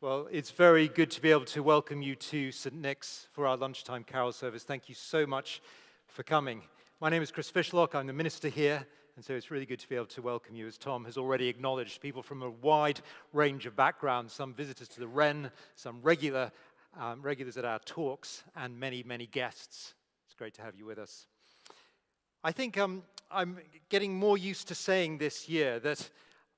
Well, it's very good to be able to welcome you to St. Nick's for our lunchtime carol service. Thank you so much for coming. My name is Chris Fishlock. I'm the minister here, and so it's really good to be able to welcome you, as Tom has already acknowledged, people from a wide range of backgrounds, some visitors to the Wren, some regulars at our talks, and many, many guests. It's great to have you with us. I think I'm getting more used to saying this year that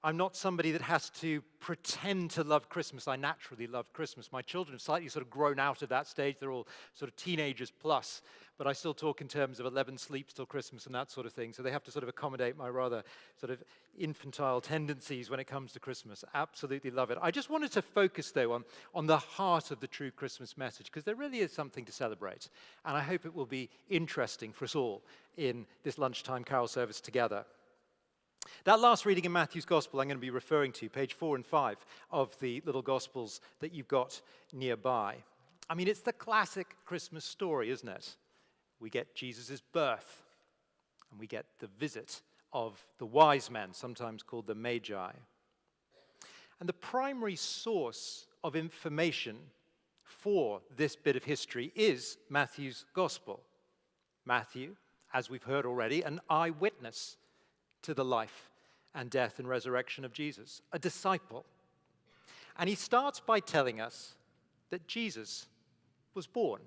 I'm not somebody that has to pretend to love Christmas. I naturally love Christmas. My children have slightly sort of grown out of that stage. They're all sort of teenagers plus, but I still talk in terms of 11 sleeps till Christmas and that sort of thing. So they have to sort of accommodate my rather sort of infantile tendencies when it comes to Christmas. Absolutely love it. I just wanted to focus, though, on the heart of the true Christmas message, because there really is something to celebrate. And I hope it will be interesting for us all in this lunchtime carol service together. That last reading in Matthew's Gospel I'm going to be referring to, page 4 and 5 of the little Gospels that you've got nearby. I mean, it's the classic Christmas story, isn't it? We get Jesus' birth, and we get the visit of the wise men, sometimes called the Magi. And the primary source of information for this bit of history is Matthew's Gospel. Matthew, as we've heard already, an eyewitness to the life and death and resurrection of Jesus, a disciple. And he starts by telling us that Jesus was born.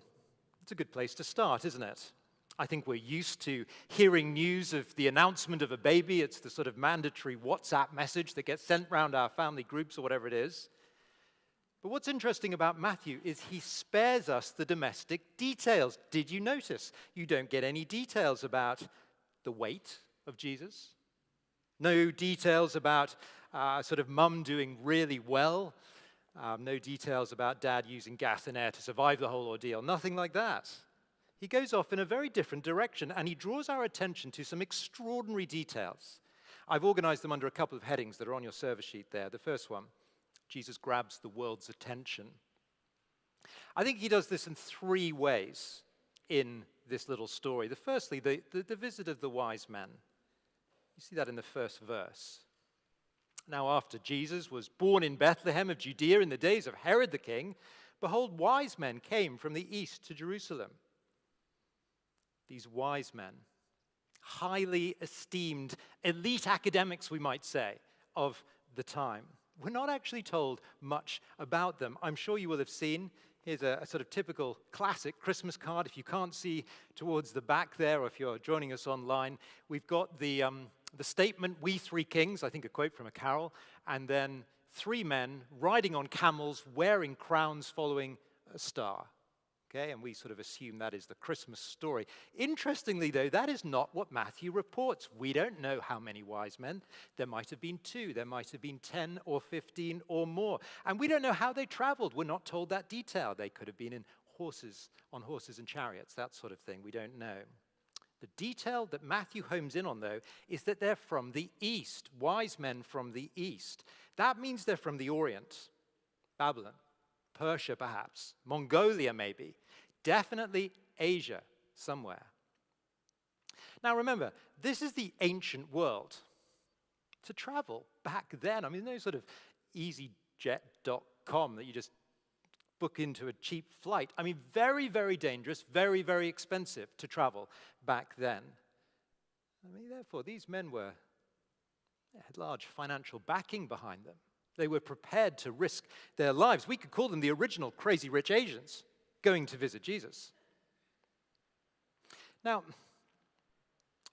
It's a good place to start, isn't it? I think we're used to hearing news of the announcement of a baby. It's the sort of mandatory WhatsApp message that gets sent round our family groups or whatever it is. But what's interesting about Matthew is he spares us the domestic details. Did you notice? You don't get any details about the weight of Jesus. No details about sort of mum doing really well. No details about dad using gas and air to survive the whole ordeal. Nothing like that. He goes off in a very different direction, and he draws our attention to some extraordinary details. I've organized them under a couple of headings that are on your service sheet there. The first one, Jesus grabs the world's attention. I think he does this in three ways in this little story. Firstly, the visit of the wise men. You see that in the first verse. Now, after Jesus was born in Bethlehem of Judea in the days of Herod the king, behold, wise men came from the east to Jerusalem. These wise men, highly esteemed, elite academics, we might say, of the time. We're not actually told much about them. I'm sure you will have seen. Here's a sort of typical classic Christmas card. If you can't see towards the back there, or if you're joining us online, we've got the statement, "We three kings," I think a quote from a carol, and then three men riding on camels, wearing crowns, following a star. Okay, and we sort of assume that is the Christmas story. Interestingly, though, that is not what Matthew reports. We don't know how many wise men. There might have been 2, there might have been 10 or 15 or more. And we don't know how they traveled. We're not told that detail. They could have been on horses and chariots, that sort of thing. We don't know. The detail that Matthew homes in on, though, is that they're from the east, wise men from the east. That means they're from the Orient, Babylon, Persia perhaps, Mongolia maybe, definitely Asia somewhere. Now remember, this is the ancient world. To travel back then, I mean, no sort of easyjet.com that you just book into a cheap flight. I mean, very, very dangerous, very, very expensive to travel back then. I mean, therefore, these men had large financial backing behind them. They were prepared to risk their lives. We could call them the original crazy rich Asians going to visit Jesus. Now,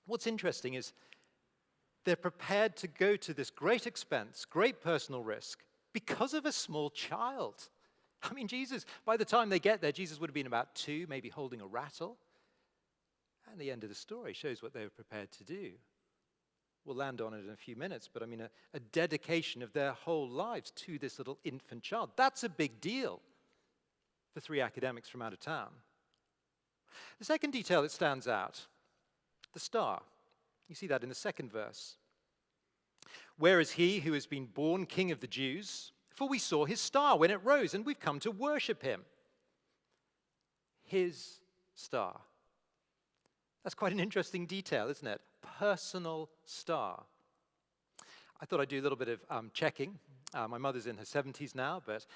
what's interesting is they're prepared to go to this great expense, great personal risk, because of a small child. I mean, Jesus, by the time they get there, Jesus would have been about 2, maybe holding a rattle. And the end of the story shows what they were prepared to do. We'll land on it in a few minutes, but I mean, a dedication of their whole lives to this little infant child. That's a big deal for 3 academics from out of town. The second detail that stands out, the star. You see that in the second verse. "Where is he who has been born King of the Jews? For we saw his star when it rose, and we've come to worship him." His star. That's quite an interesting detail, isn't it? Personal star. I thought I'd do a little bit of checking. My mother's in her 70s now, but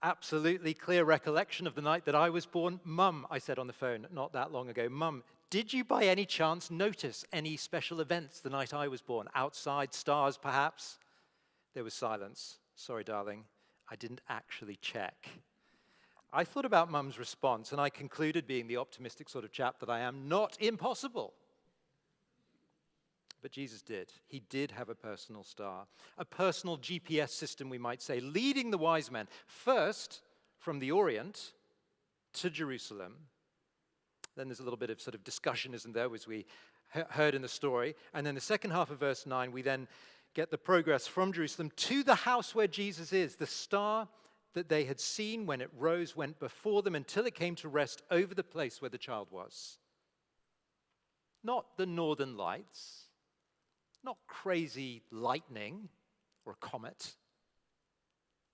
absolutely clear recollection of the night that I was born. Mum, I said on the phone not that long ago, Mum, did you by any chance notice any special events the night I was born? Outside, stars perhaps? There was silence. Sorry, darling, I didn't actually check. I thought about Mum's response, and I concluded, being the optimistic sort of chap that I am, not impossible. But Jesus did. He did have a personal star, a personal GPS system, we might say, leading the wise men first from the Orient to Jerusalem. Then there's a little bit of sort of discussion, isn't there, as we heard in the story. And then the second half of verse 9, we then get the progress from Jerusalem to the house where Jesus is. The star that they had seen when it rose went before them until it came to rest over the place where the child was. Not the northern lights, not crazy lightning or a comet,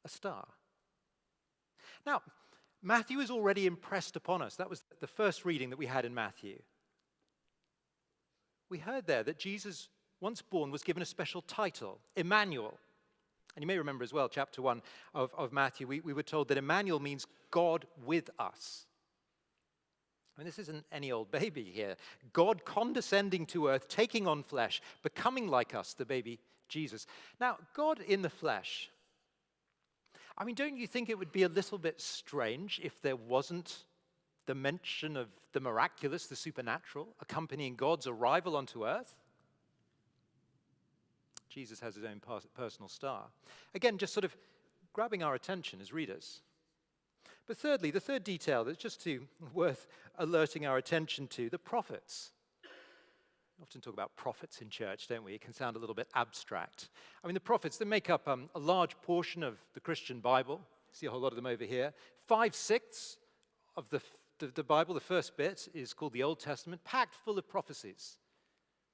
a star. Now, Matthew is already impressed upon us. That was the first reading that we had in Matthew. We heard there that Jesus, once born, was given a special title, Emmanuel. And you may remember as well, chapter 1 of Matthew, we were told that Emmanuel means God with us. I mean, this isn't any old baby here. God condescending to earth, taking on flesh, becoming like us, the baby Jesus. Now, God in the flesh. I mean, don't you think it would be a little bit strange if there wasn't the mention of the miraculous, the supernatural, accompanying God's arrival onto earth? Jesus has his own personal star. Again, just sort of grabbing our attention as readers. But thirdly, the third detail that's just worth alerting our attention to, the prophets. We often talk about prophets in church, don't we? It can sound a little bit abstract. I mean, the prophets, they make up a large portion of the Christian Bible. You see a whole lot of them over here. 5/6 of the Bible, the first bit, is called the Old Testament, packed full of prophecies.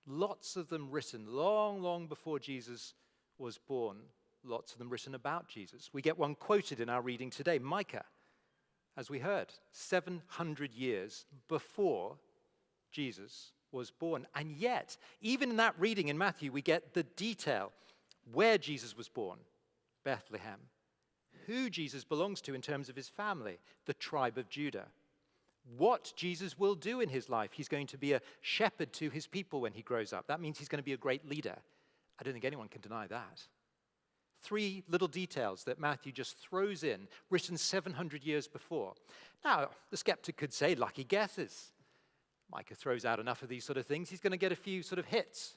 Lots of them written long, long before Jesus was born. Lots of them written about Jesus. We get one quoted in our reading today, Micah, as we heard, 700 years before Jesus was born. And yet, even in that reading in Matthew, we get the detail where Jesus was born, Bethlehem, who Jesus belongs to in terms of his family, the tribe of Judah, what Jesus will do in his life. He's going to be a shepherd to his people when he grows up. That means he's going to be a great leader. I don't think anyone can deny that. 3 little details that Matthew just throws in, written 700 years before. Now, the skeptic could say, lucky guesses. Micah throws out enough of these sort of things, he's going to get a few sort of hits.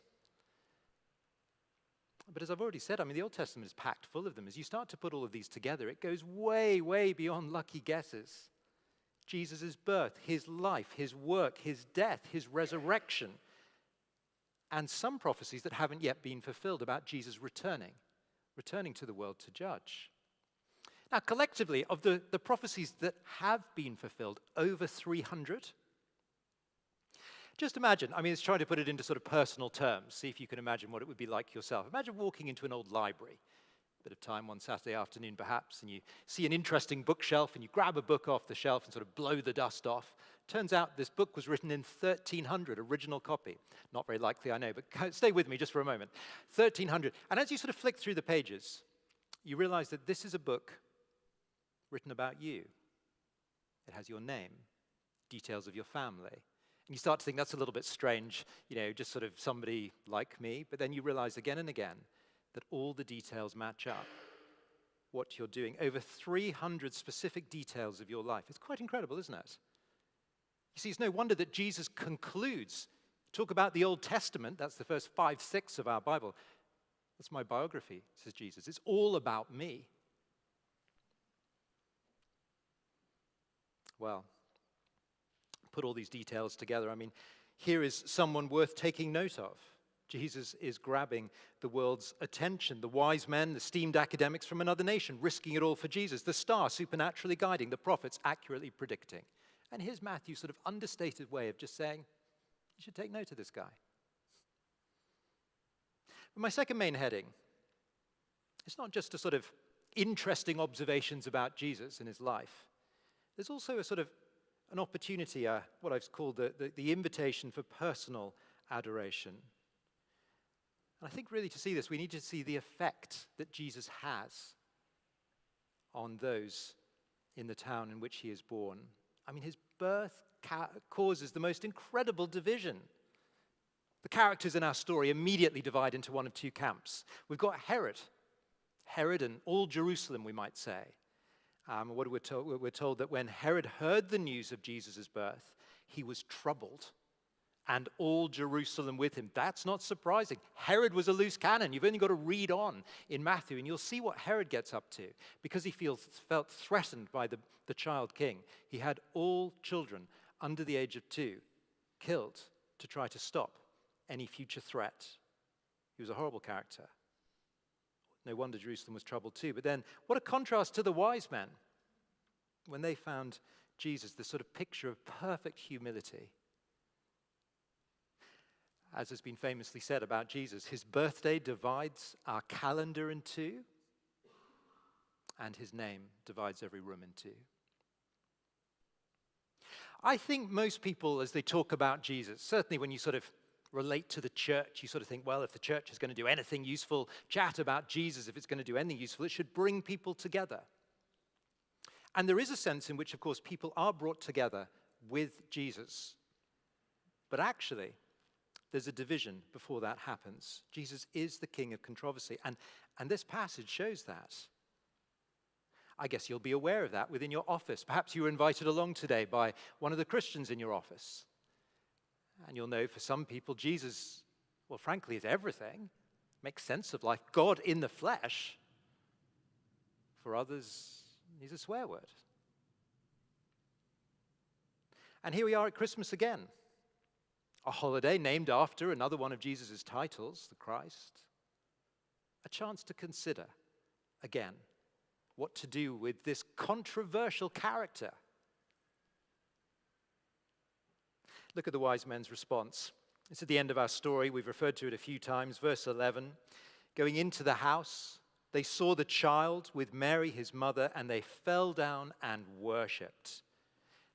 But as I've already said, I mean, the Old Testament is packed full of them. As you start to put all of these together, it goes way, way beyond lucky guesses. Jesus' birth, his life, his work, his death, his resurrection, and some prophecies that haven't yet been fulfilled about Jesus returning to the world to judge. Now, collectively, of the prophecies that have been fulfilled, over 300. Just imagine, I mean, it's trying to put it into sort of personal terms. See if you can imagine what it would be like yourself. Imagine walking into an old library, a bit of time one Saturday afternoon perhaps, and you see an interesting bookshelf, and you grab a book off the shelf and sort of blow the dust off. Turns out this book was written in 1300, original copy. Not very likely, I know, but stay with me just for a moment. 1300. And as you sort of flick through the pages, you realize that this is a book written about you. It has your name, details of your family. And you start to think that's a little bit strange, just sort of somebody like me. But then you realize again and again that all the details match up. What you're doing. Over 300 specific details of your life. It's quite incredible, isn't it? You see, it's no wonder that Jesus concludes. Talk about the Old Testament. That's the first 5/6 of our Bible. That's my biography, says Jesus. It's all about me. Well, put all these details together. I mean, here is someone worth taking note of. Jesus is grabbing the world's attention. The wise men, the esteemed academics from another nation, risking it all for Jesus. The star supernaturally guiding, the prophets accurately predicting. And here's Matthew's sort of understated way of just saying, you should take note of this guy. But my second main heading, it's not just a sort of interesting observations about Jesus and his life. There's also a sort of an opportunity, what I've called the invitation for personal adoration. And I think really to see this, we need to see the effect that Jesus has on those in the town in which he is born. I mean, his birth causes the most incredible division. The characters in our story immediately divide into one of two camps. We've got Herod and all Jerusalem, we might say. What we're told that when Herod heard the news of Jesus' birth, he was troubled, and all Jerusalem with him. That's not surprising. Herod was a loose cannon. You've only got to read on in Matthew, and you'll see what Herod gets up to, because he felt threatened by the child king. He had all children under the age of 2 killed to try to stop any future threat. He was a horrible character. No wonder Jerusalem was troubled too. But then, what a contrast to the wise men. When they found Jesus, this sort of picture of perfect humility. As has been famously said about Jesus, his birthday divides our calendar in two, and his name divides every room in two. I think most people, as they talk about Jesus, certainly when you sort of relate to the church, you sort of think, well, if the church is going to do anything useful, chat about Jesus, if it's going to do anything useful, it should bring people together. And there is a sense in which, of course, people are brought together with Jesus. But actually, there's a division before that happens. Jesus is the king of controversy, and this passage shows that. I guess you'll be aware of that within your office. Perhaps you were invited along today by one of the Christians in your office. And you'll know for some people, Jesus, well, frankly, is everything. Makes sense of life. God in the flesh. For others, he's a swear word. And here we are at Christmas again. A holiday named after another one of Jesus' titles, the Christ. A chance to consider, again, what to do with this controversial character. Look at the wise men's response. It's at the end of our story. We've referred to it a few times. Verse 11, going into the house, they saw the child with Mary, his mother, and they fell down and worshipped.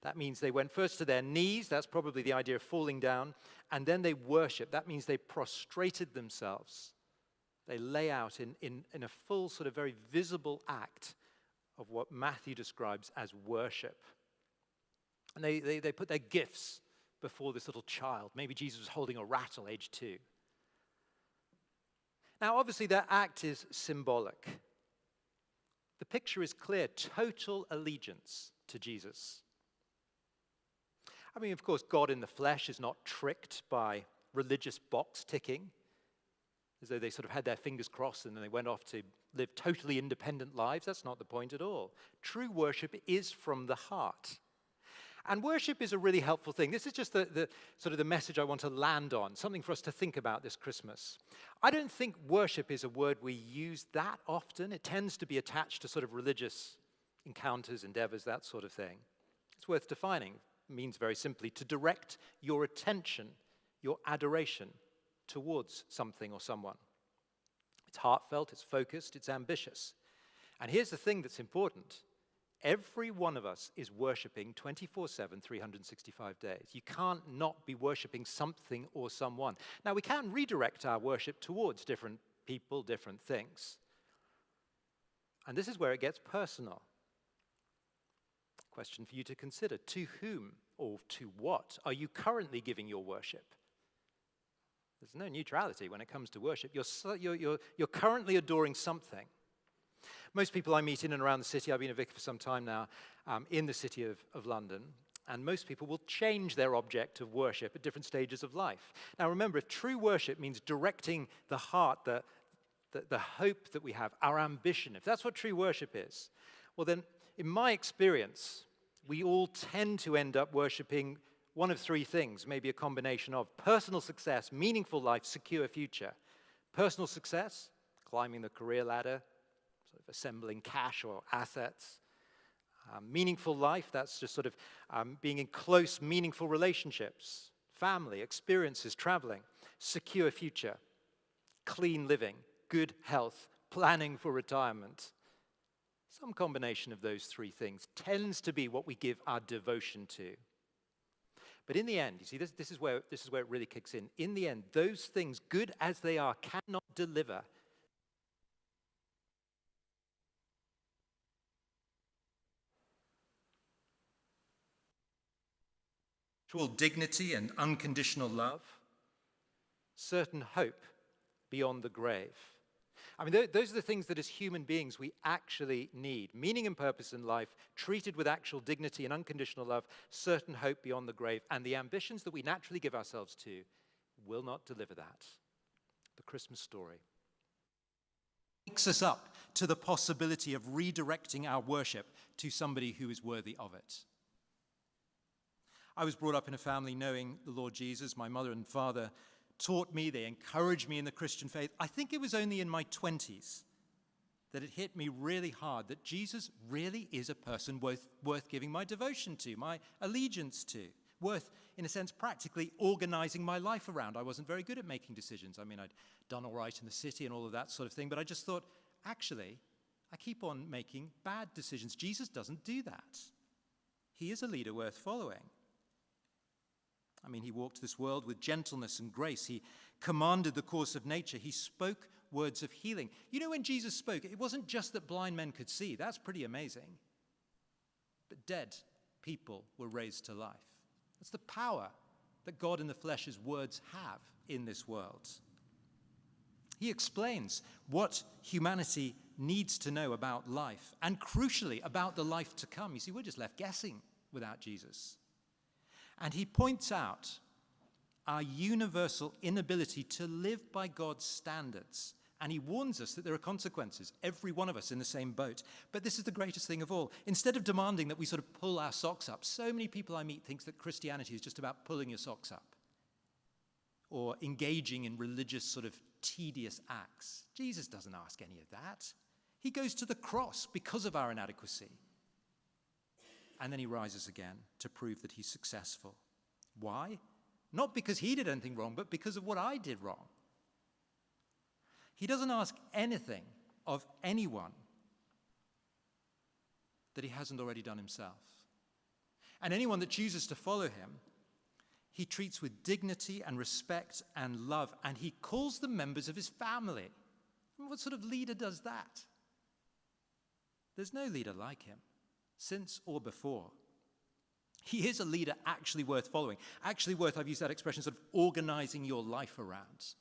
That means they went first to their knees. That's probably the idea of falling down. And then they worshiped. That means they prostrated themselves. They lay out in a full sort of very visible act of what Matthew describes as worship. And they put their gifts before this little child. Maybe Jesus was holding a rattle, age 2. Now, obviously, their act is symbolic. The picture is clear, total allegiance to Jesus. I mean, of course, God in the flesh is not tricked by religious box ticking, as though they sort of had their fingers crossed and then they went off to live totally independent lives. That's not the point at all. True worship is from the heart. And worship is a really helpful thing. This is just the sort of the message I want to land on, something for us to think about this Christmas. I don't think worship is a word we use that often. It tends to be attached to sort of religious encounters, endeavors, that sort of thing. It's worth defining. It means very simply to direct your attention, your adoration towards something or someone. It's heartfelt, it's focused, it's ambitious. And here's the thing that's important. Every one of us is worshiping 24/7, 365 days. You can't not be worshiping something or someone. Now, we can redirect our worship towards different people, different things. And this is where it gets personal. Question for you to consider. To whom or to what are you currently giving your worship? There's no neutrality when it comes to worship. You're currently adoring something. Most people I meet in and around the city, I've been a vicar for some time now, in the city of London, and most people will change their object of worship at different stages of life. Now remember, if true worship means directing the heart, the hope that we have, our ambition, if that's what true worship is, well then, in my experience, we all tend to end up worshiping one of three things, maybe a combination of personal success, meaningful life, secure future. Personal success, climbing the career ladder, sort of assembling cash or assets. Meaningful life, that's just sort of being in close, meaningful relationships, family, experiences, traveling. Secure future, clean living, good health, planning for retirement. Some combination of those three things tends to be what we give our devotion to. But in the end, you see, this is where it really kicks in. In the end, those things, good as they are, cannot deliver. Full dignity and unconditional love, certain hope beyond the grave. I mean, those are the things that as human beings we actually need. Meaning and purpose in life, treated with actual dignity and unconditional love, certain hope beyond the grave. And the ambitions that we naturally give ourselves to will not deliver that. The Christmas story wakes us up to the possibility of redirecting our worship to somebody who is worthy of it. I was brought up in a family knowing the Lord Jesus. My mother and father taught me, they encouraged me in the Christian faith. I think it was only in my 20s that it hit me really hard that Jesus really is a person worth giving my devotion to, my allegiance to, worth, in a sense, practically organizing my life around. I wasn't very good at making decisions. I mean, I'd done all right in the city and all of that sort of thing, but I just thought, actually, I keep on making bad decisions. Jesus doesn't do that. He is a leader worth following. I mean, he walked this world with gentleness and grace. He commanded the course of nature. He spoke words of healing. You know, when Jesus spoke, it wasn't just that blind men could see. That's pretty amazing. But dead people were raised to life. That's the power that God in the flesh's words have in this world. He explains what humanity needs to know about life, and crucially, about the life to come. You see, we're just left guessing without Jesus. And he points out our universal inability to live by God's standards. And he warns us that there are consequences, every one of us in the same boat. But this is the greatest thing of all. Instead of demanding that we sort of pull our socks up, so many people I meet think that Christianity is just about pulling your socks up or engaging in religious sort of tedious acts. Jesus doesn't ask any of that. He goes to the cross because of our inadequacy. And then he rises again to prove that he's successful. Why? Not because he did anything wrong, but because of what I did wrong. He doesn't ask anything of anyone that he hasn't already done himself. And anyone that chooses to follow him, he treats with dignity and respect and love, and he calls them members of his family. What sort of leader does that? There's no leader like him, since or before. He is a leader actually worth following, actually worth, I've used that expression, sort of organizing your life around.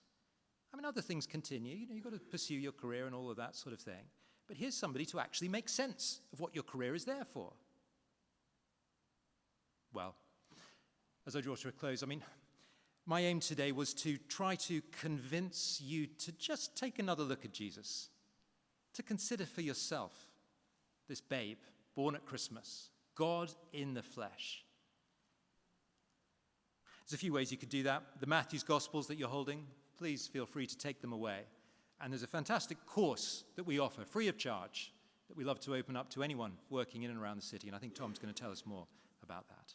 I mean, other things continue. You know, you've got to pursue your career and all of that sort of thing. But here's somebody to actually make sense of what your career is there for. Well, as I draw to a close, I mean, my aim today was to try to convince you to just take another look at Jesus, to consider for yourself this babe born at Christmas, God in the flesh. There's a few ways you could do that. The Matthew's Gospels that you're holding, please feel free to take them away. And there's a fantastic course that we offer, free of charge, that we love to open up to anyone working in and around the city. And I think Tom's going to tell us more about that.